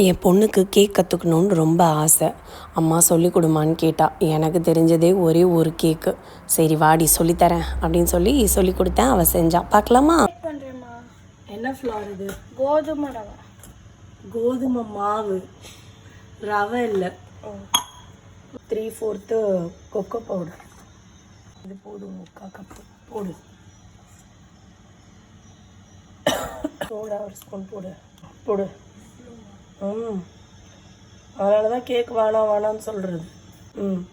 என் பொண்ணுக்கு கேக் கற்றுக்கணுன்னு ரொம்ப ஆசை. அம்மா சொல்லிக் கொடுமான்னு கேட்டா. எனக்கு தெரிஞ்சதே ஒரே ஒரு கேக்கு. சரி வாடி சொல்லித்தரேன் அப்படின்னு சொல்லி சொல்லி கொடுத்தேன். அவள் செஞ்சான். பார்க்கலாமா? என்ன ஃப்ளார் இது? கோதுமை ரவை. கோதுமை மாவு, ரவை இல்லை. 3/4 கொக்கோ பவுடர். இது போதும், 3/4 கப்பு போடு. சோடா ஒரு ஸ்பூன் போடு போடு. அதனால தான் கேக் வேணான்னு சொல்கிறது.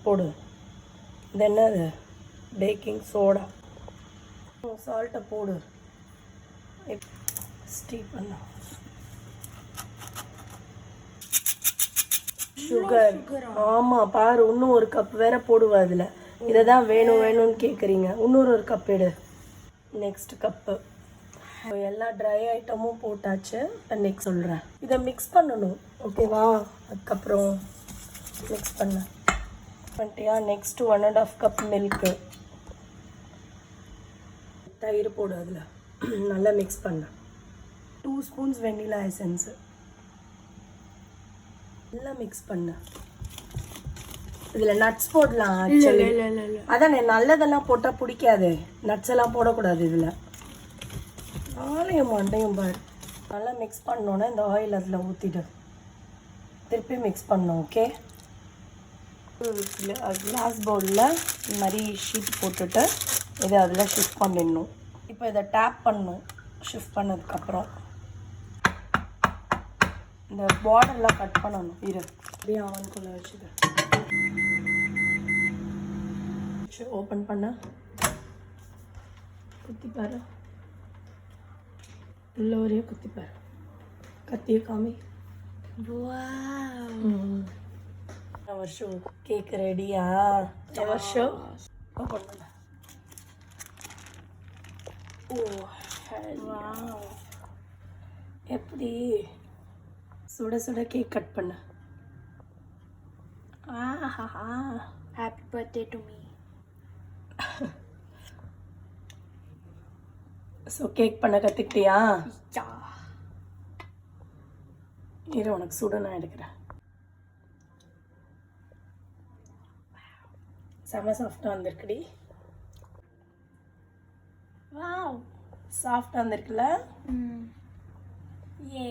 போடு. இது என்னது? Baking soda. சால்ட்டை போடு. ஸ்டீ பண்ண சுகர். ஆமாம் பாரு, இன்னும் ஒரு கப் வேற போடுவா அதில். இதை தான் வேணும்னு கேட்குறீங்க. இன்னொரு கப் எடு. Next cup. எல்லா ட்ரை ஐட்டமும் போட்டாச்சு. நெக்ஸ்ட் சொல்கிறேன். இதை மிக்ஸ் பண்ணணும், ஓகேவா? அதுக்கப்புறம் மிக்ஸ் பண்ணிட்டியா? Next 1.5 cup milk. தயிர் போடு அதில். நல்லா மிக்ஸ் பண்ண. 2 ஸ்பூன்ஸ் வெண்ணிலா எசன்ஸு. நல்லா மிக்ஸ் பண்ண. இதில் நட்ஸ் போடலாம். ஆக்சுவலி அதானே, நல்லதெல்லாம் போட்டால் பிடிக்காது. நட்ஸ் எல்லாம் போடக்கூடாது இதில். ஆலையும் மண்டையும் பாரு. நல்லா மிக்ஸ் பண்ணோன்னே இந்த ஆயில் அதில் ஊற்றிடு. திருப்பி மிக்ஸ் பண்ணோம். ஓகே, கிளாஸ் பவுலில் இந்த மாதிரி ஷீட் போட்டுட்டு இதை அதில் ஷிஃப்ட் பண்ணிடணும். இப்போ இதை டேப் பண்ணணும். ஷிஃப்ட் பண்ணதுக்கப்புறம் இந்த பார்டர்லாம் கட் பண்ணணும். அப்படியே அவனுக்குள்ளே வச்சுது. ஓப்பன் பண்ண குத்தி பாரு. உள்ள ஒரே குத்தி பாரு. கத்தியை காமி. வருஷம் கேக் ரெடியா? வருஷம் ஓப்பன் பண்ண. எப்படி சுட சுட கேக் கட் பண்ண. Happy birthday to me. So cake பண்ண கற்றுக்கிட்டியா? இரு, உனக்கு சுட நான் எடுக்கிறேன். செம சாஃப்டாக வந்திருக்குடி. வாவ், சாஃப்டாக வந்திருக்குல்ல? ஏ